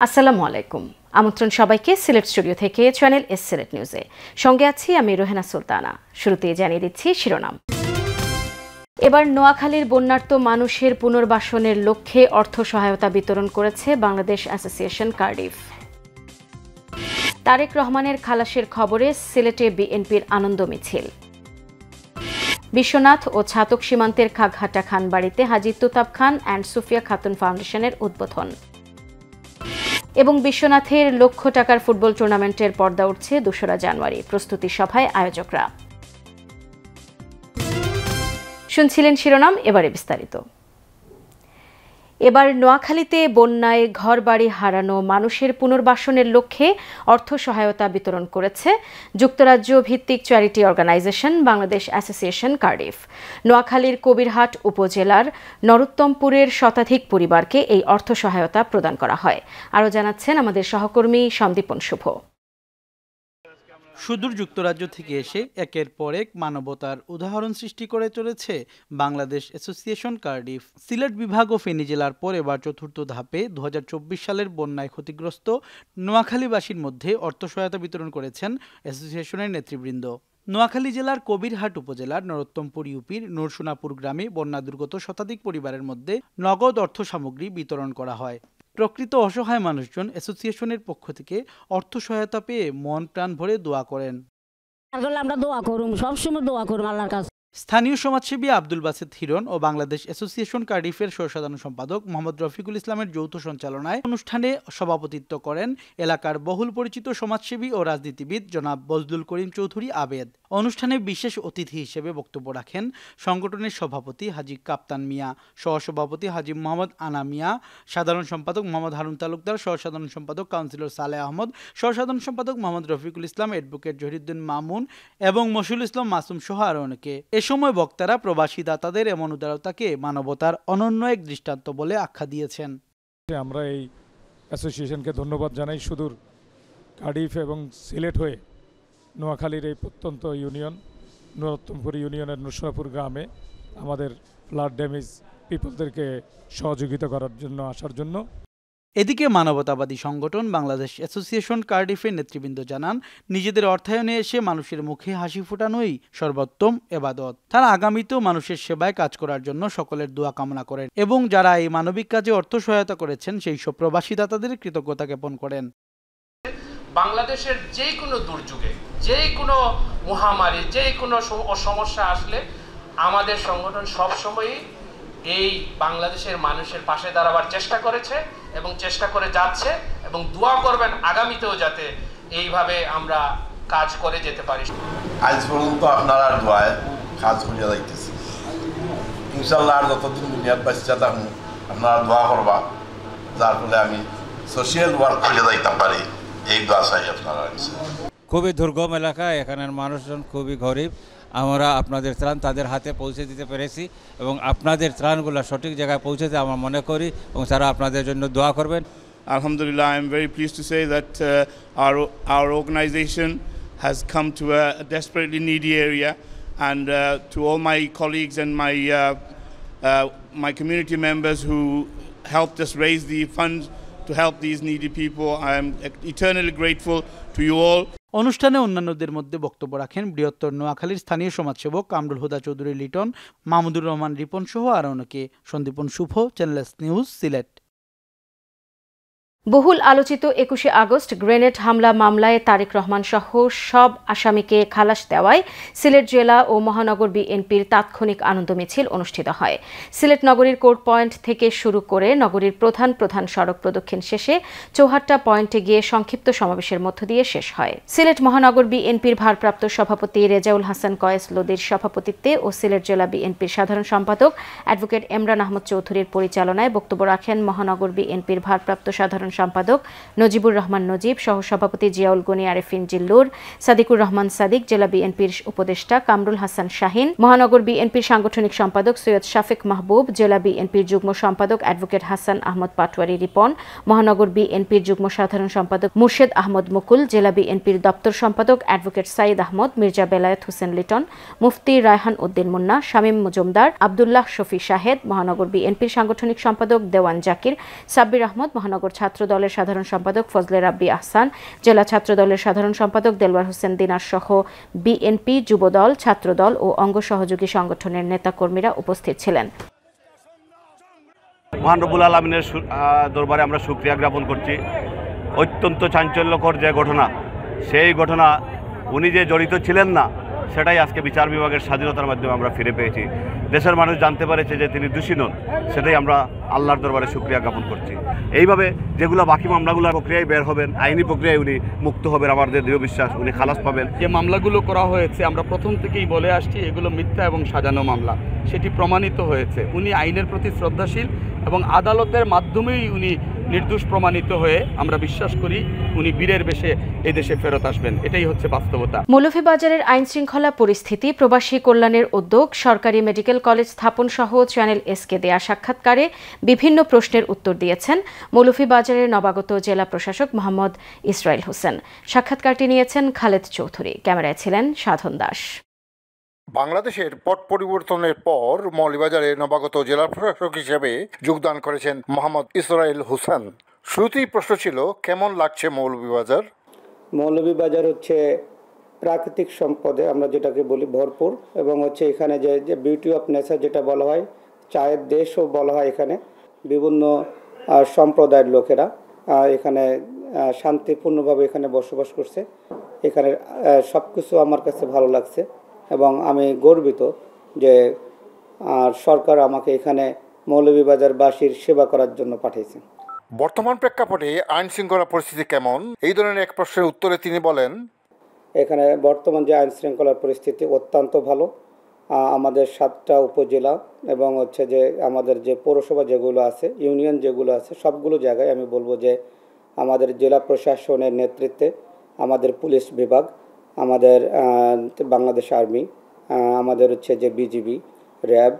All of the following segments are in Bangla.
আসসালামু আলাইকুম। আমন্ত্রণ সবাইকে সিলেট স্টুডিও থেকে চ্যানেল এস সিলেট নিউজে। সঙ্গে আছি আমি রোহেনা সুলতানা। শুরুতেই জানিয়ে দিচ্ছি শিরোনাম। এবার নোয়াখালীর বন্যার্ত মানুষের পুনর্বাসনের লক্ষ্যে অর্থ সহায়তা বিতরণ করেছে বাংলাদেশ অ্যাসোসিয়েশন কার্ডিফ। তারেক রহমানের খালাসের খবরে সিলেটে বিএনপির আনন্দ মিছিল। বিশ্বনাথ ও ছাতক সীমান্তের খাগহাটা খানবাড়িতে হাজী তুতাব খান অ্যান্ড সুফিয়া খাতুন ফাউন্ডেশনের উদ্বোধন। এবং বিশ্বনাথের লক্ষ টাকার ফুটবল টুর্নামেন্টের পর্দা উঠছে ২রা জানুয়ারি। প্রস্তুতি সভায় আয়োজকরা। শুনছিলেন শিরোনাম, এবারে বিস্তারিত। এবার নোয়াখালীতে বন্যায় ঘরবাড়ি হারানো মানুষের পুনর্বাসনের লক্ষ্যে অর্থ সহায়তা বিতরণ করেছে যুক্তরাজ্য ভিত্তিক charity organisation Bangladesh association Cardiff. নোয়াখালীর কবিরহাট উপজেলার নরোত্তমপুরের শতাধিক পরিবারকে এই অর্থ সহায়তা প্রদান করা হয়। আরও জানাচ্ছেন আমাদের সহকর্মী সন্দীপন শুভ। সুদূর যুক্তরাজ্য থেকে এসে একের পর এক মানবতার উদাহরণ সৃষ্টি করে চলেছে বাংলাদেশ অ্যাসোসিয়েশন কার্ডিফ। সিলেট বিভাগ ও ফেনী জেলার পর এবার চতুর্থ ধাপে ২০২৪ সালের বন্যায় ক্ষতিগ্রস্ত নোয়াখালীবাসীর মধ্যে অর্থ সহায়তা বিতরণ করেছেন অ্যাসোসিয়েশনের নেতৃবৃন্দ। নোয়াখালী জেলার কবিরহাট উপজেলার নরোত্তমপুর ইউপির নুরসোনাপুর গ্রামে বন্যা দুর্গত শতাধিক পরিবারের মধ্যে নগদ অর্থ সামগ্রী বিতরণ করা হয়। প্রকৃত অসহায় মানুষজন অ্যাসোসিয়েশনের পক্ষ থেকে অর্থ সহায়তা পেয়ে মন প্রাণ ভরে দোয়া করেন। আমরা দোয়া করুম, সবসময় দোয়া করুম আল্লাহর কাছে। স্থানীয় সমাজসেবী আব্দুল বাসেত হিরণ ও বাংলাদেশ অ্যাসোসিয়েশন কার্ডিফের সহসাধারণ সম্পাদক মোহাম্মদ রফিকুল ইসলামের যৌথ সঞ্চালনায় অনুষ্ঠানে সভাপতিত্ব করেন এলাকার বহুল পরিচিত সমাজসেবী ও রাজনীতিবিদ জনাব বজলুল করিম চৌধুরী আবেদ। অনুষ্ঠানে বিশেষ অতিথি হিসেবে বক্তব্য রাখেন সংগঠনের সভাপতি হাজী কাপ্তান মিয়া, সহসভাপতি হাজী মোহাম্মদ আনা মিয়া, সাধারণ সম্পাদক মোহাম্মদ হারুন তালুকদার, সহসাধারণ সম্পাদক কাউন্সিলর সালেহ আহমদ, সহসাধারণ সম্পাদক মোহাম্মদ রফিকুল ইসলাম, অ্যাডভোকেট জহিরুদ্দিন মামুন এবং মশিউল ইসলাম মাসুম সহ আরও অনেকে। এ সময় বক্তারা প্রবাসী দাতাদের এমন উদারতাকে মানবতার অনন্য এক দৃষ্টান্ত বলে আখ্যা দিয়েছেন। আমরা এই অ্যাসোসিয়েশনকে ধন্যবাদ জানাই। সুদূর কার্ডিফ এবং সিলেট হয়ে নোয়াখালীর এই প্রত্যন্ত ইউনিয়ন নরোত্তমপুর ইউনিয়নের নুরসোনাপুর গ্রামে আমাদের ফ্লাড ড্যামেজ পিপলদেরকে সহযোগিতা করার জন্য আসার জন্য। এদিকে মানবতাবাদী সংগঠন বাংলাদেশ অ্যাসোসিয়েশন কার্ডিফের নেতৃবৃন্দ জানান, নিজেদের অর্থায়নে এসে মানুষের মুখে হাসি ফোটানোই সর্বোত্তম এবাদত। তারা আগামীতেও মানুষের সেবায় কাজ করার জন্য সকলের দোয়া কামনা করেন এবং যারা এই মানবিক কাজে অর্থ সহায়তা করেছেন সেই সব প্রবাসী দাতাদের কৃতজ্ঞতা জ্ঞাপন করেন। বাংলাদেশের যে কোনো দুর্যোগে, যে কোনো মহামারী, যে কোনো সমস্যা আসলে আমাদের সংগঠন সবসময়ই এই বাংলাদেশের মানুষের পাশে দাঁড়াবার চেষ্টা করেছে এবং চেষ্টা করে যাচ্ছে এবং দোয়া করবেন আগামীতেও যাতে এইভাবে আমরা কাজ করে যেতে পারি। আজ পর্যন্ত আপনারা দোয়ায় কাজ করিয়া যাইতেছি, ইনশাল্লাহ আর যতদিন দুনিয়ার বাচ্চা থাকুন আপনারা দোয়া করবা, যার ফলে আমি সোশিয়াল ওয়ার্ক করিয়া যাইতে পারি, এই দোয়া চাই আপনারা। খুবই দুর্গম এলাকা, এখানের মানুষজন খুবই গরিব। আমরা আপনাদের ত্রাণ তাদের হাতে পৌঁছে দিতে পেরেছি এবং আপনাদের ত্রাণগুলো সঠিক জায়গায় পৌঁছাতে আমরা মনে করি এবং তারা আপনাদের জন্য দোয়া করবেন। Alhamdulillah, I am very pleased to say that our organization has come to a desperately needy area, and to all my colleagues and my community members who helped us raise the funds to help these needy people, I am eternally grateful to you all. অনুষ্ঠানে অন্যান্যদের মধ্যে বক্তব্য রাখেন বৃহত্তর নোয়াখালীর স্থানীয় সমাজসেবক কামরুল হুদা চৌধুরী লিটন, মাহমুদুর রহমান রিপন সহ আরও অনেকে। সন্দীপন শুভ, চ্যানেল এস নিউজ, সিলেট। বহুল আলোচিত ২১শে আগস্ট গ্রেনেড হামলা মামলায় তারেক রহমান সহ সব আসামিকে খালাস দেওয়ায় সিলেট জেলা ও মহানগর বিএনপির তাৎক্ষণিক আনন্দ মিছিল অনুষ্ঠিত হয়। সিলেট নগরীর কোর্ট পয়েন্ট থেকে শুরু করে নগরীর প্রধান প্রধান সড়ক প্রদক্ষিণ শেষে চৌহাট্টা পয়েন্টে গিয়ে সংক্ষিপ্ত সমাবেশের মধ্য দিয়ে শেষ হয়। সিলেট মহানগর বিএনপির ভারপ্রাপ্ত সভাপতি রেজাউল হাসান কয়েস লোদির সভাপতিত্বে ও সিলেট জেলা বিএনপির সাধারণ সম্পাদক অ্যাডভোকেট এমরান আহমদ চৌধুরীর পরিচালনায় বক্তব্য রাখেন মহানগর বিএনপির ভারপ্রাপ্ত সাধারণ সম্পাদক নজিবুর রহমান নজিব, সহসভাপতি জিয়াউল গনি আরেফিন জিল্লুর, সাদিকুর রহমান সাদিক, জেলা বিএনপির উপদেষ্টা কামরুল হাসান শাহিন, মহানগর বিএনপির সাংগঠনিক সম্পাদক সৈয়দ শাফিক মাহবুব, জেলা বিএনপির যুগ্ম সম্পাদক অ্যাডভোকেট হাসান আহমদ পাটোয়ারি রিপন, মহানগর বিএনপির যুগ্ম সাধারণ সম্পাদক মুর্শেদ আহমদ মুকুল, জেলা বিএনপির দপ্তর সম্পাদক অ্যাডভোকেট সাইদ আহমদ, মির্জা বেলায়েত হোসেন লিটন, মুফতি রায়হান উদ্দিন মুন্না, শামীম মজুমদার, আব্দুল্লাহ শফি শাহেদ, মহানগর বিএনপির সাংগঠনিক সম্পাদক দেওয়ান জাকির, সাব্বির আহমদ, মহানগর ছাত্র দলের সাধারণ সম্পাদক ফজলে রাব্বি আহসান, জেলা ছাত্র দলের সাধারণ সম্পাদক দেলওয়ার হোসেন দিনার সহ বিএনপি, যুবদল, ছাত্রদল ও অঙ্গ সহযোগী সংগঠনের নেতাকর্মীরা উপস্থিত ছিলেন। মহান রব্বুল আলামিনের দরবারে আমরা শুকরিয়া জ্ঞাপন করছি। অত্যন্ত চাঞ্চল্যকর যে ঘটনা, সেই ঘটনা উনি যে জড়িত ছিলেন না, সেটাই আজকে বিচার বিভাগের স্বাধীনতার মাধ্যমে আমরা ফিরে পেয়েছি। দেশের মানুষ জানতে পেরেছে যে তিনি দোষী নন, সেটাই আমরা আল্লাহর দরবারে শুকরিয়া জ্ঞাপন করছি। এইভাবে যেগুলো বাকি মামলাগুলোর প্রক্রিয়ায় বের হবেন, আইনি প্রক্রিয়ায় উনি মুক্ত হবেন, আমাদের দৃঢ় বিশ্বাস উনি খালাস পাবেন। যে মামলাগুলো করা হয়েছে আমরা প্রথম থেকেই বলে আসছি এগুলো মিথ্যা এবং সাজানো মামলা, সেটি প্রমাণিত হয়েছে। উনি আইনের প্রতি শ্রদ্ধাশীল এবং আদালতের মাধ্যমেই উনি নির্দোষ প্রমাণিত হয়ে আমরা বিশ্বাস করি উনি বীরের বেশে এদেশে ফেরত আসবেন। এটাই হচ্ছে বাস্তবতা। মৌলভীবাজারের আইন শৃঙ্খলা পরিস্থিতি, প্রবাসী কল্যাণের উদ্যোগ, সরকারি মেডিকেল কলেজ স্থাপন সহ চ্যানেল এসকে দেয়া সাক্ষাৎকারে বিভিন্ন প্রশ্নের উত্তর দিয়েছেন মৌলভীবাজারের নবাগত জেলা প্রশাসক মোহাম্মদ ইসরাইল হোসেন। সাক্ষাৎকারটি নিয়েছেন খালেদ চৌধুরী, ক্যামেরায় ছিলেন সাধন দাস। বাংলাদেশের পট পরিবর্তনের পর মৌলভীবাজারে নবাগত জেলা প্রশাসক হিসেবে যোগদান করেছেন মোহাম্মদ ইসরাইল হোসেন। শুরুতেই প্রশ্ন ছিল, কেমন লাগছে মৌলভীবাজার? মৌলভীবাজার হচ্ছে প্রাকৃতিক সম্পদে আমরা যেটাকে বলি ভরপুর, এবং হচ্ছে এখানে যে বিউটি অফ নেচার যেটা বলা হয়, চায়ের দেশও বলা হয়। এখানে বিভিন্ন সম্প্রদায়ের লোকেরা এখানে শান্তিপূর্ণভাবে এখানে বসবাস করছে। এখানে সব কিছু আমার কাছে ভালো লাগছে এবং আমি গর্বিত যে সরকার আমাকে এখানে মৌলভীবাজারবাসীর সেবা করার জন্য পাঠিয়েছে। বর্তমান প্রেক্ষাপটে আইন শৃঙ্খলা পরিস্থিতি কেমন, এই ধরনের এক প্রশ্নের উত্তরে তিনি বলেন, এখানে বর্তমান যে আইন শৃঙ্খলার পরিস্থিতি অত্যন্ত ভালো। আমাদের 7টা উপজেলা এবং হচ্ছে যে আমাদের যে পৌরসভা যেগুলো আছে, ইউনিয়ন যেগুলো আছে, সবগুলো জায়গায় আমি বলবো যে আমাদের জেলা প্রশাসনের নেতৃত্বে আমাদের পুলিশ বিভাগ, আমাদের বাংলাদেশ আর্মি, আমাদের হচ্ছে যে বিজিবি, র্যাব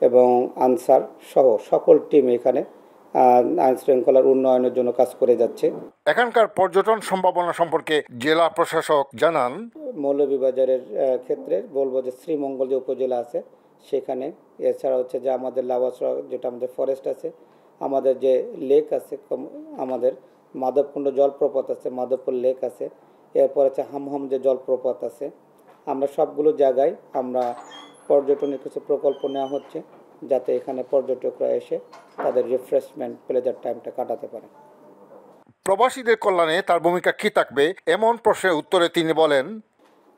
এবং আনসার সহ সকল টিম এখানে আইন শৃঙ্খলার উন্নয়নের জন্য কাজ করে যাচ্ছে। এখানকার পর্যটন সম্ভাবনা সম্পর্কে জেলা প্রশাসক জানান, মৌলভীবাজারের ক্ষেত্রে বলবো যে শ্রীমঙ্গল যে উপজেলা আছে সেখানে, এছাড়া হচ্ছে যে আমাদের লাভাসরা যেটা আমাদের ফরেস্ট আছে, আমাদের যে লেক আছে, আমাদের মাধবকুণ্ড জলপ্রপাত আছে, মাধবপুর লেক আছে, এরপর হচ্ছে হামহাম যে জলপ্রপাত আছে। আমরা সবগুলো জায়গায় আমরা পর্যটনের কিছু প্রকল্প নেওয়া হচ্ছে যাতে এখানে পর্যটকরা এসে তাদের রিফ্রেশমেন্ট প্লেজার টাইমটা কাটাতে পারে। প্রবাসীদের কল্যাণে তার ভূমিকা কী থাকবে, এমন প্রশ্নের উত্তরে তিনি বলেন,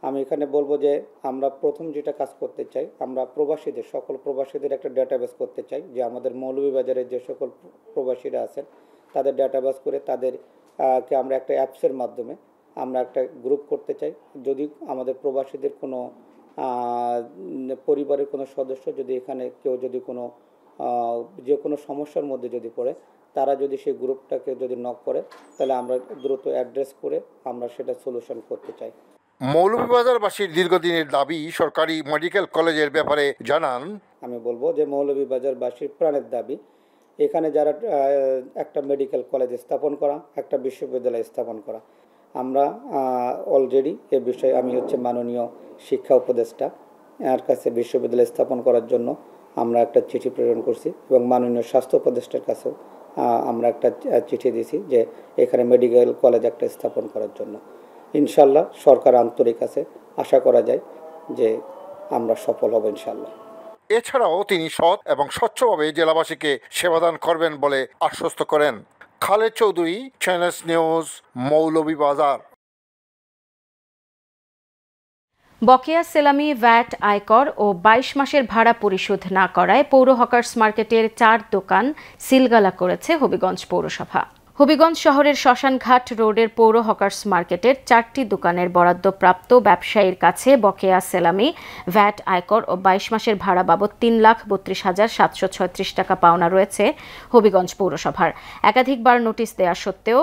আমি এখানে বলবো যে আমরা প্রথম যেটা কাজ করতে চাই, আমরা প্রবাসীদের সকল প্রবাসীদের একটা ডেটাবেস করতে চাই, যে আমাদের মৌলভীবাজারের যে সকল প্রবাসীরা আছেন তাদের ডেটাবেস করে তাদেরকে আমরা একটা অ্যাপসের মাধ্যমে আমরা একটা গ্রুপ করতে চাই। যদি আমাদের প্রবাসীদের কোনো পরিবারের কোনো সদস্য যদি এখানে কেউ যদি কোনো যে কোনো সমস্যার মধ্যে যদি পড়ে, তারা যদি সেই গ্রুপটাকে যদি নক করে, তাহলে আমরা দ্রুত অ্যাড্রেস করে আমরা সেটা সলিউশন করতে চাই। মৌলভীবাজারবাসীর দীর্ঘদিনের দাবি সরকারি মেডিকেল কলেজের ব্যাপারে জানান, আমি বলবো যে মৌলভীবাজারবাসীর প্রাণের দাবি এখানে যারা একটা মেডিকেল কলেজ স্থাপন করা, একটা বিশ্ববিদ্যালয় স্থাপন করা। আমরা অলরেডি এ বিষয়ে আমি হচ্ছে মাননীয় শিক্ষা উপদেষ্টা এর কাছে বিশ্ববিদ্যালয় স্থাপন করার জন্য আমরা একটা চিঠি প্রেরণ করছি এবং মাননীয় স্বাস্থ্য উপদেষ্টার কাছেও আমরা একটা চিঠি দিয়েছি যে এখানে মেডিকেল কলেজ একটা স্থাপন করার জন্য। ইনশাল্লাহ সরকার আন্তরিক আছে, আশা করা যায় যে আমরা সফল হব ইনশাল্লাহ। এছাড়াও তিনি সৎ এবং স্বচ্ছভাবে জেলাবাসীকে সেবাদান করবেন বলে আশ্বস্ত করেন। Khaled Chowdhury, channels news, Moulvibazar. বকেয়া সেলামি, ভ্যাট, আয়কর ও 22 মাসের ভাড়া পরিশোধ না করায় পৌর হকার্স মার্কেটের 4 দোকান সিলগালা করেছে হবিগঞ্জ পৌরসভা। হবিগঞ্জ শহরের শ্মশানঘাট রোডের পৌর হকার্স মার্কেটের 4টি দোকানের বরাদ্দপ্রাপ্ত ব্যবসায়ীর কাছে বকেয়া সেলামি, ভ্যাট, আয়কর ও 22 মাসের ভাড়া বাবদ 3,32,736 টাকা পাওনা রয়েছে হবিগঞ্জ পৌরসভার। একাধিকবার নোটিশ দেওয়া সত্ত্বেও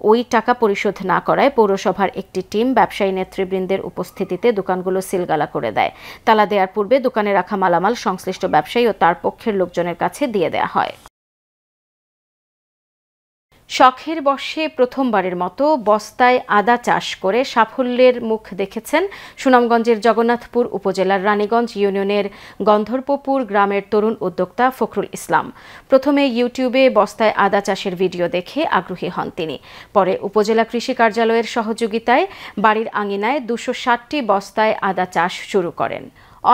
ওই টাকা পরিশোধ না করায় পৌরসভার একটি টিম ব্যবসায়ী নেতৃবৃন্দের উপস্থিতিতে দোকানগুলো সিলগালা করে দেয়। তালা দেওয়ার পূর্বে দোকানে রাখা মালামাল সংশ্লিষ্ট ব্যবসায়ী ও তার পক্ষের লোকজনের কাছে দিয়ে দেওয়া হয়। শখের বশে প্রথমবারের মতো বস্তায় আদা চাষ করে সাফল্যের মুখ দেখেছেন সুনামগঞ্জের জগন্নাথপুর উপজেলার রানীগঞ্জ ইউনিয়নের গন্ধর্বপুর গ্রামের তরুণ উদ্যোক্তা ফখরুল ইসলাম। প্রথমে ইউটিউবে বস্তায় আদা চাষের ভিডিও দেখে আগ্রহী হন তিনি। পরে উপজেলা কৃষি কার্যালয়ের সহযোগিতায় বাড়ির আঙিনায় 260টি বস্তায় আদা চাষ শুরু করেন।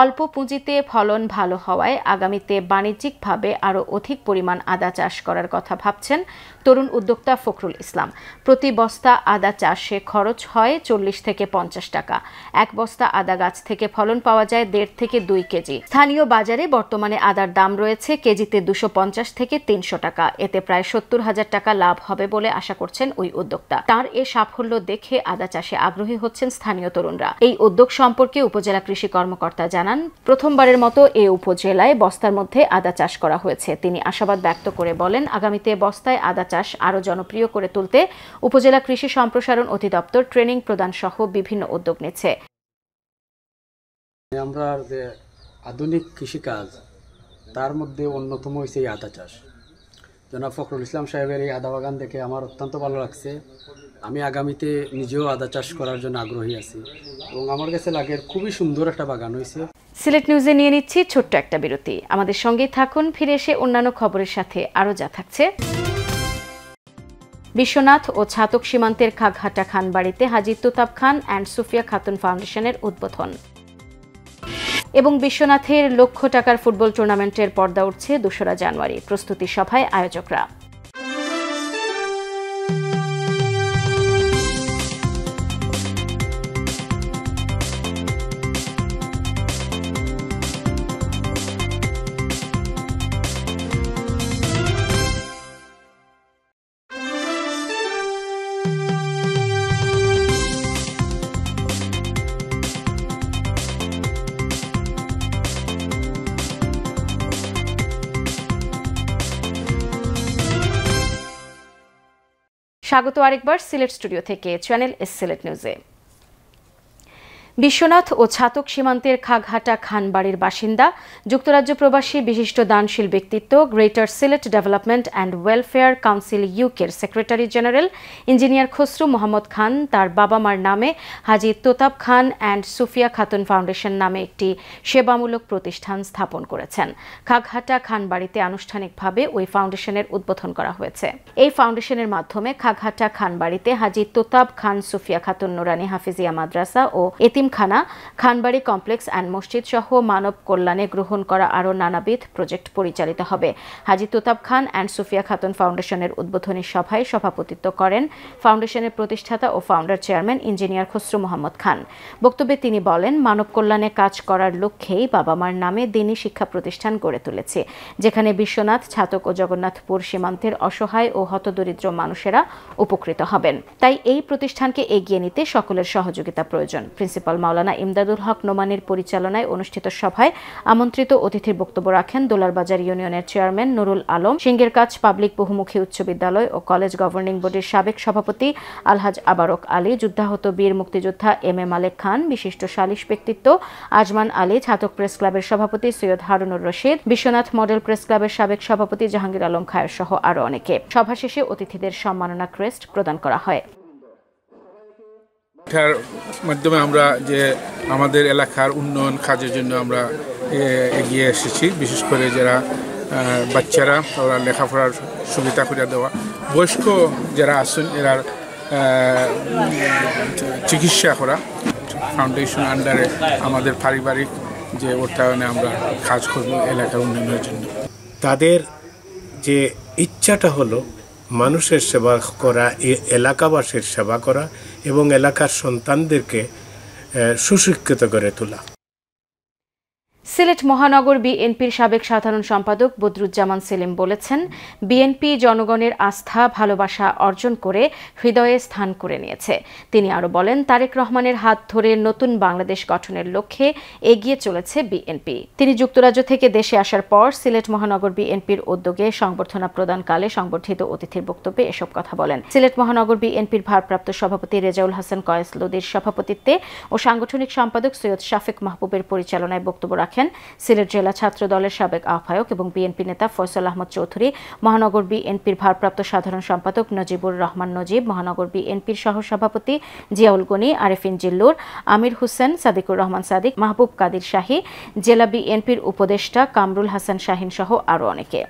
অল্প পুঁজিতে ফলন ভালো হওয়ায় আগামীতে বাণিজ্যিকভাবে আরও অধিক পরিমাণ আদা চাষ করার কথা ভাবছেন তরুণ উদ্যোক্তা ফখরুল ইসলাম। প্রতি বস্তা আদা চাষে খরচ হয় 40 থেকে 50 টাকা। এক বস্তা আদা গাছ থেকে ফলন পাওয়া যায় 1.5 থেকে 2 কেজি। স্থানীয় বাজারে বর্তমানে আদার দাম রয়েছে কেজিতে 250 থেকে 300 টাকা। এতে প্রায় 70,000 টাকা লাভ হবে বলে আশা করছেন ওই উদ্যোক্তা। তার এ সাফল্য দেখে আদা চাষে আগ্রহী হচ্ছেন স্থানীয় তরুণরা। এই উদ্যোগ সম্পর্কে উপজেলা কৃষি কর্মকর্তা জানান, প্রথমবারের মতো এ উপজেলায় বস্তার মধ্যে আদা চাষ করা হয়েছে। তিনি আশাবাদ ব্যক্ত করে বলেন, আগামীতে বস্তায় আদা চাষ আরও জনপ্রিয় করে তুলতে উপজেলা কৃষি সম্প্রসারণ অধিদপ্তর ট্রেনিং প্রদান সহ বিভিন্ন উদ্যোগ নিচ্ছে। আমরা যে আধুনিক কৃষিকাজ তার মধ্যে অন্যতম হয়েছে এই আদা চাষ। জনাব ফখরুল ইসলাম সাহেবের এই আদা বাগান দেখে আমার অত্যন্ত ভালো লাগছে। আমি আগামীতে নিজেও আদা চাষ করার জন্য আগ্রহী আছি এবং আমার কাছে লাগে খুবই সুন্দর একটা বাগান হয়েছে। সিলেট নিউজে নিয়ে নিচ্ছি ছোট্ট একটা বিরতি। আমাদের সঙ্গেই থাকুন। ফিরে এসে অন্যান্য খবরের সাথে আরও যা থাকছে। বিশ্বনাথ ও ছাতক সীমান্তের খাগহাটা খানবাড়িতে হাজী তোতাব খান অ্যান্ড সুফিয়া খাতুন ফাউন্ডেশনের উদ্বোধন এবং বিশ্বনাথের লক্ষ টাকার ফুটবল টুর্নামেন্টের পর্দা উঠছে 2রা জানুয়ারি। প্রস্তুতি সভায় আয়োজকরা। স্বাগত আরেকবার সিলেট স্টুডিও থেকে চ্যানেল এস সিলেট নিউজে। বিশ্বনাথ ও ছাতক সীমান্তের খাগহাটা খানবাড়ির বাসিন্দা যুক্তরাজ্য প্রবাসী বিশিষ্ট দানশীল ব্যক্তিত্ব greater Sylhet development and welfare council ইউকের secretary general engineer Khasru Mohammad Khan তার বাবা মার নামে হাজী তোতাব খান অ্যান্ড সুফিয়া খাতুন ফাউন্ডেশন নামে একটি সেবামূলক প্রতিষ্ঠান স্থাপন করেছেন। খাগহাটা খানবাড়িতে আনুষ্ঠানিকভাবে ওই ফাউন্ডেশনের উদ্বোধন করা হয়েছে। এই ফাউন্ডেশনের মাধ্যমে খাগহাটা খানবাড়িতে হাজী তোতাব খান সুফিয়া খাতুন নুরানি হাফিজিয়া মাদ্রাসা ও এতিমখানা, খানবাড়ি কমপ্লেক্স অ্যান্ড মসজিদ সহ মানব কল্যাণে গ্রহণ করা আরও নানাবিধ প্রজেক্ট পরিচালিত হবে। হাজী তোতাব খান অ্যান্ড সুফিয়া খাতুন ফাউন্ডেশনের উদ্বোধনী সভায় সভাপতিত্ব করেন ফাউন্ডেশনের প্রতিষ্ঠাতা ও founder chairman engineer Khasru Mohammad Khan. বক্তব্যে তিনি বলেন, মানব কল্যাণে কাজ করার লক্ষ্যেই বাবা মার নামে দ্বীনি শিক্ষা প্রতিষ্ঠান গড়ে তুলেছে, যেখানে বিশ্বনাথ, ছাতক ও জগন্নাথপুর সীমান্তের অসহায় ও হতদরিদ্র মানুষেরা উপকৃত হবেন। তাই এই প্রতিষ্ঠানকে এগিয়ে নিতে সকলের সহযোগিতা প্রয়োজন। প্রিন্সিপাল মাওলানা ইমদাদুল হক নোমানের পরিচালনায় অনুষ্ঠিত সভায় আমন্ত্রিত অতিথির বক্তব্য রাখেন দোলারবাজার ইউনিয়নের চেয়ারম্যান নুরুল আলম, সিঙ্গেরকাছ পাবলিক বহুমুখী উচ্চ বিদ্যালয় ও কলেজ গভর্নিং বোর্ডের সাবেক সভাপতি আলহাজ আবারক আলী, যুদ্ধাহত বীর মুক্তিযোদ্ধা এম এ মালেক খান, বিশিষ্ট সালিশ ব্যক্তিত্ব আজমান আলী, ছাতক প্রেস ক্লাবের সভাপতি সৈয়দ হারুনুর রশিদ, বিশ্বনাথ মডেল প্রেস ক্লাবের সাবেক সভাপতি জাহাঙ্গীর আলম খায়ের সহ আরও অনেকে। সভা শেষে অতিথিদের সম্মাননা ক্রেস্ট প্রদান করা হয়। এটার মাধ্যমে আমরা যে আমাদের এলাকার উন্নয়ন কাজের জন্য আমরা এগিয়ে এসেছি, বিশেষ করে যারা বাচ্চারা ওরা লেখাপড়ার সুবিধা করে দেওয়া, বয়স্ক যারা আছেন এরা চিকিৎসা করা। ফাউন্ডেশন আন্ডারে আমাদের পারিবারিক যে অর্থায়নে আমরা কাজ করব এলাকার উন্নয়নের জন্য। তাদের যে ইচ্ছাটা হলো মানুষের সেবা করা, এলাকাবাসীর সেবা করা এবং এলাকার সন্তানদেরকে সুশিক্ষিত করে তোলা। সিলেট মহানগর বিএনপির সাবেক সাধারণ সম্পাদক বদরুজ্জামান সেলিম বলেছেন, বিএনপি জনগণের আস্থা ভালোবাসা অর্জন করে হৃদয়ে স্থান করে নিয়েছে। তিনি আরও বলেন, তারেক রহমানের হাত ধরে নতুন বাংলাদেশ গঠনের লক্ষ্যে এগিয়ে চলেছে বিএনপি। তিনি যুক্তরাজ্য থেকে দেশে আসার পর সিলেট মহানগর বিএনপির উদ্যোগে সংবর্ধনা প্রদানকালে সংবর্ধিত অতিথির বক্তব্যে এসব কথা বলেন। সিলেট মহানগর বিএনপির ভারপ্রাপ্ত সভাপতি রেজাউল হাসান কয়েস লদির সভাপতিত্বে ও সাংগঠনিক সম্পাদক সৈয়দ শাফিক মাহবুবের পরিচালনায় বক্তব্য রাখেন রাখেন সিলেট জেলা ছাত্র দলের সাবেক আহ্বায়ক এবং বিএনপি নেতা ফয়সাল আহমদ চৌধুরী, মহানগর বিএনপির ভারপ্রাপ্ত সাধারণ সম্পাদক নজিবুর রহমান নজিব, মহানগর বিএনপির সহসভাপতি জিয়াউল গনি, আরেফিন জিল্লুর, আমির হোসেন, সাদিকুর রহমান সাদিক, মাহবুব কাদির শাহী, জেলা বিএনপির উপদেষ্টা কামরুল হাসান শাহিন সহ আরও অনেকে।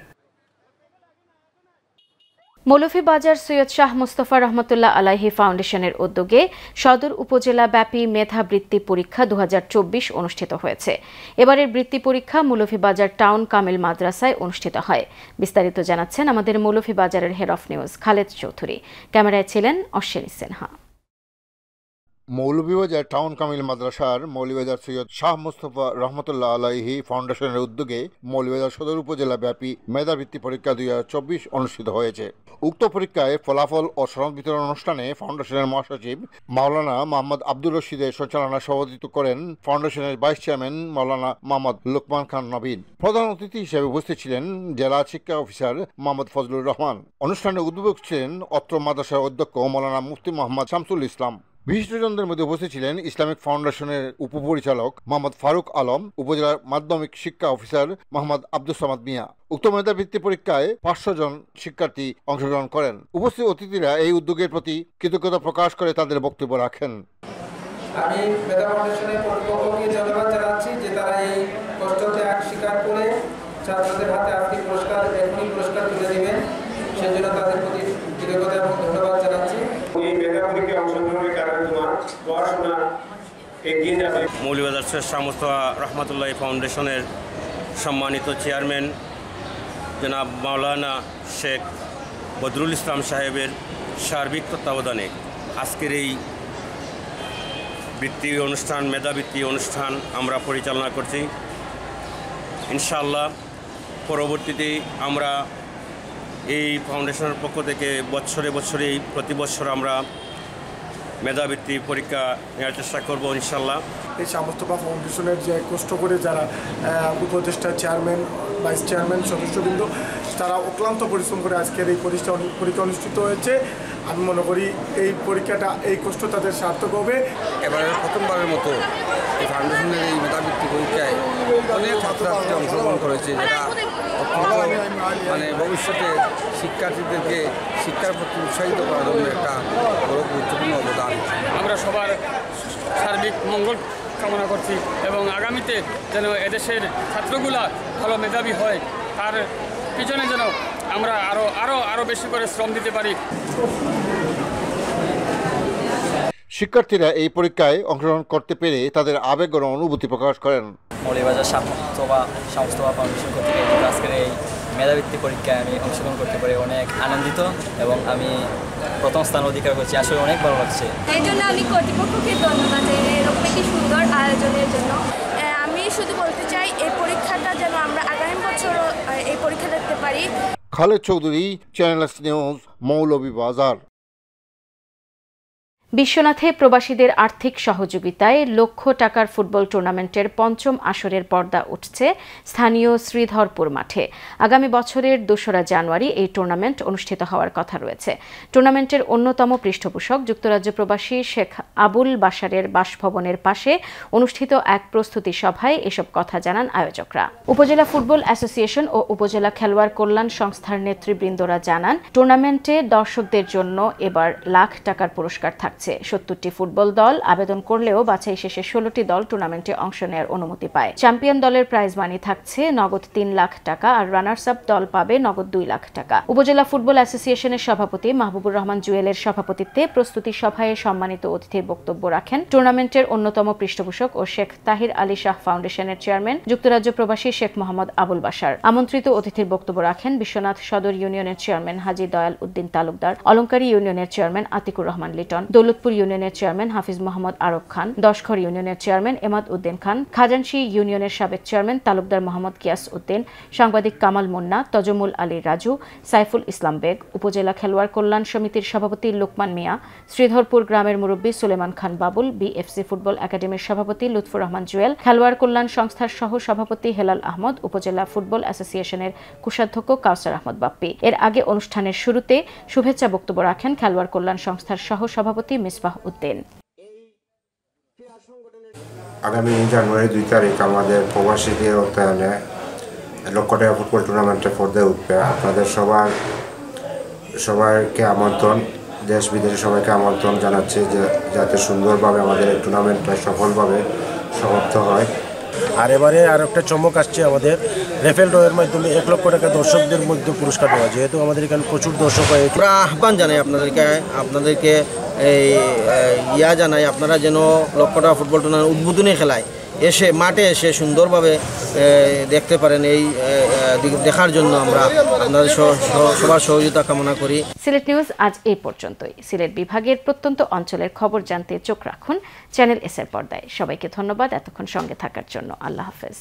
মৌলভীবাজার সৈয়দ শাহ মুস্তফা রহমতুল্লাহ আলাইহি ফাউন্ডেশনের উদ্যোগে সদর উপজেলা ব্যাপী মেধাবৃত্তি পরীক্ষা 2024 অনুষ্ঠিত হয়েছে। এবারের বৃত্তি পরীক্ষা মৌলভীবাজার টাউন কামিল মাদ্রাসায় অনুষ্ঠিত হয়। বিস্তারিত জানাচ্ছেন আমাদের মৌলভীবাজারের head of news Khaled Chowdhury. ক্যামেরায় ছিলেন অশ্বিনী সিনহা। মৌলভীবাজার টাউন কামিল মাদ্রাসার মৌলভীবাজার সৈয়দ শাহ মুস্তফা রহমতুল্লাহ আলাইহি ফাউন্ডেশনের উদ্যোগে মৌলভীবাজার সদর উপজেলা ব্যাপী মেধাবৃত্তি পরীক্ষা 2024 অনুষ্ঠিত হয়েছে। উক্ত পরীক্ষায় ফলাফল ও সনদ বিতরণ অনুষ্ঠানে ফাউন্ডেশনের মহাসচিব মাওলানা মোহাম্মদ আব্দুর রশিদের সঞ্চালনায় সভাপতিত্ব করেন ফাউন্ডেশনের ভাইস চেয়ারম্যান মাওলানা মোহাম্মদ লোকমান খান নবীন। প্রধান অতিথি হিসেবে উপস্থিত ছিলেন জেলা শিক্ষা অফিসার মোহাম্মদ ফজলুর রহমান। অনুষ্ঠানে উদ্বোধক ছিলেন অত্র মাদ্রাসার অধ্যক্ষ মাওলানা মুফতি মোহাম্মদ শামসুল ইসলাম। বিশিষ্টজনদের মধ্যে উপস্থিত ছিলেন ইসলামিক ফাউন্ডেশনের উপপরিচালক মোহাম্মদ ফারুক আলম, উপজেলা মাধ্যমিক শিক্ষা অফিসার মোহাম্মদ আব্দুস সামাদ মিয়া। উক্ত মেধাবৃত্তি পরীক্ষায় 500 জন শিক্ষার্থী অংশগ্রহণ করেন। উপস্থিত অতিথিরা এই উদ্যোগের প্রতি কৃতজ্ঞতা প্রকাশ করে তাদের বক্তব্য রাখেন। আমি মেধা ফাউন্ডেশনের কর্তৃপক্ষকে ধন্যবাদ জানাচ্ছি যে তারা এই কষ্ট ত্যাগ স্বীকার করে ছাত্রদের হাতে আর্থিক পুরস্কার এখনই পুরস্কার তুলে দেবেন, সেই জন্য তাদের প্রতি কৃতজ্ঞতা এবং ধন্যবাদ জানাচ্ছি। এই মেধা পরীক্ষায় অংশগ্রহণের কারণে তোমার পড়াশোনা এগিয়ে যাবে। মৌলভীবাজার সৈয়দ শাহ মুস্তফা রহমতুল্লাহ ফাউন্ডেশনের সম্মানিত চেয়ারম্যান জনাব মাওলানা শেখ বদরুল ইসলাম সাহেবের সার্বিক তত্ত্বাবধানে আজকের এই বৃত্তি অনুষ্ঠান, মেধাবৃত্তি অনুষ্ঠান আমরা পরিচালনা করছি। ইনশাআল্লাহ পরবর্তীতে আমরা এই ফাউন্ডেশনের পক্ষ থেকে বছরে প্রতি বছর আমরা মেধাবৃত্তি পরীক্ষা নেওয়ার চেষ্টা করব ইনশাআল্লাহ। এই শাহ মুস্তফা ফাউন্ডেশনের যে কষ্ট করে যারা উপদেষ্টা, চেয়ারম্যান, ভাইস চেয়ারম্যান, সদস্যবৃন্দ তারা অক্লান্ত পরিশ্রম করে আজকের এই পরীক্ষা অনুষ্ঠিত হয়েছে। আমি মনে করি এই পরীক্ষাটা, এই কষ্ট তাদের সার্থক হবে। এবারে প্রথমবারের মতো এই ফাউন্ডেশনের এই মেধাবৃত্তি পরীক্ষায় অনেক ছাত্রছাত্রী অংশগ্রহণ করেছে, যেটা মানে ভবিষ্যতে শিক্ষার্থীদেরকে শিক্ষার প্রতি উৎসাহিত করার জন্য একটা বড় গুরুত্বপূর্ণ অবদান। আমরা সবার সার্বিক মঙ্গল কামনা করছি এবং আগামীতে যেন এদেশের ছাত্রগুলা ভালো মেধাবী হয়, তার পিছনে যেন আমরা আরো বেশি করে শ্রম দিতে পারি। শিক্ষার্থীরা এই পরীক্ষায় অংশগ্রহণ করতে পেরে তাদের আবেগ ও অনুভূতি প্রকাশ করেন। মৌলভীবাজার শাহ মুস্তফা ফাউন্ডেশন কর্তৃক আজকের এই মেধাবৃত্তি পরীক্ষায় আমি অংশগ্রহণ করতে পারি অনেক আনন্দিত এবং আমি প্রথম স্থান অধিকার করছি, আসলে অনেক ভালো লাগছে। এই জন্য আমি কর্তৃপক্ষকে ধন্যবাদ এরকম একটি সুন্দর আয়োজনের জন্য। আমি শুধু বলতে চাই এই পরীক্ষাটা যেন আমরা আগামী বছরও এই পরীক্ষা দেখতে পারি। Khaled Chowdhury, channel news, Moulvibazar. বিশ্বনাথে প্রবাসীদের আর্থিক সহযোগিতায় লক্ষ টাকার ফুটবল টুর্নামেন্টের পঞ্চম আসরের পর্দা উঠছে স্থানীয় শ্রীধরপুর মাঠে। আগামী বছরের 2রা জানুয়ারি এই টুর্নামেন্ট অনুষ্ঠিত হওয়ার কথা রয়েছে। টুর্নামেন্টের অন্যতম পৃষ্ঠপোষক যুক্তরাজ্য প্রবাসী শেখ আবুল বাশারের বাসভবনের পাশে অনুষ্ঠিত এক প্রস্তুতি সভায় এসব কথা জানান আয়োজকরা। উপজেলা ফুটবল অ্যাসোসিয়েশন ও উপজেলা খেলোয়াড় কল্যাণ সংস্থার নেতৃবৃন্দরা জানান, টুর্নামেন্টে দর্শকদের জন্য এবার লাখ টাকার পুরস্কার থাকছে। 70টি ফুটবল দল আবেদন করলেও বাছাই শেষে 16টি দল টুর্নামেন্টে অংশ নেওয়ার অনুমতি পায়। চ্যাম্পিয়ন দলের প্রাইজ মানি থাকছে নগদ 3 লাখ টাকা আর রানার্স আপ দল পাবে নগদ 2 লাখ টাকা। উপজেলা ফুটবল অ্যাসোসিয়েশনের সভাপতি মাহবুবুর রহমান জুয়েলের সভাপতিত্বে প্রস্তুতি সভায় সম্মানিত অতিথির বক্তব্য রাখেন টুর্নামেন্টের অন্যতম পৃষ্ঠপোষক ও শেখ তাহির আলী শাহ ফাউন্ডেশনের চেয়ারম্যান যুক্তরাজ্য প্রবাসী শেখ মোহাম্মদ আবুল বাশার। আমন্ত্রিত অতিথির বক্তব্য রাখেন বিশ্বনাথ সদর ইউনিয়নের চেয়ারম্যান হাজী দয়াল উদ্দিন তালুকদার, অলঙ্কারী ইউনিয়নের চেয়ারম্যান আতিকুর রহমান লিটন, দৌলতপুর ইউনিয়নের চেয়ারম্যান হাফিজ মোহাম্মদ আরব খান, দশঘর ইউনিয়নের চেয়ারম্যান এমাদ উদ্দিন খান, খাজানশী ইউনিয়নের সাবেক চেয়ারম্যান তালুকদার মোহাম্মদ কিয়াস উদ্দিন, সাংবাদিক কামাল মুন্না, তজমুল আলী রাজু, সাইফুল ইসলাম বেগ, উপজেলা খেলোয়াড় কল্যাণ সমিতির সভাপতি লোকমান মিয়া, শ্রীধরপুর গ্রামের মুরব্বী সুলেমান খান বাবুল, বিএফসি ফুটবল একাডেমির সভাপতি লুৎফুর রহমান জুয়েল, খেলোয়াড় কল্যাণ সংস্থার সহ সভাপতি হেলাল আহমদ, উপজেলা ফুটবল অ্যাসোসিয়েশনের কোষাধ্যক্ষ কাউসার আহমদ বাপ্পি। এর আগে অনুষ্ঠানের শুরুতে শুভেচ্ছা বক্তব্য রাখেন খেলোয়াড় কল্যাণ সংস্থার সহ সভাপতি মিসবাহ উদ্দিন। আগামী জানুয়ারি 2 তারিখ আমাদের প্রবাসীদের অর্থায়নে 1 লক্ষ টাকা ফুটবল টুর্নামেন্টে পর্দায় উঠবে। আপনাদের সবাইকে আমন্ত্রণ, দেশ বিদেশে সবাইকে আমন্ত্রণ জানাচ্ছি যে যাতে সুন্দরভাবে আমাদের এই টুর্নামেন্টটা সফলভাবে সমাপ্ত হয়। আর এবারে আর একটা চমক আসছে, আমাদের রেফেল ড্রয়ের মাধ্যমে 1 লক্ষ টাকা দর্শকদের মধ্যে পুরস্কার দেওয়া। যেহেতু আমাদের এখানে প্রচুর দর্শক হয়, আমরা আহ্বান জানাই আপনাদেরকে এই জানাই আপনারা যেন লক্ষ টাকা ফুটবল টুর্নামেন্ট উদ্বোধনী খেলায় মাঠে এসে সুন্দরভাবে দেখতে পারেন। এই দেখার জন্য আমরা আপনাদের সবার সহযোগিতা কামনা করি। সিলেট নিউজ আজ এই পর্যন্তই। সিলেট বিভাগের প্রত্যন্ত অঞ্চলের খবর জানতে চোখ রাখুন চ্যানেল এস এর পর্দায়। সবাইকে ধন্যবাদ এতক্ষণ সঙ্গে থাকার জন্য। আল্লাহ হাফেজ।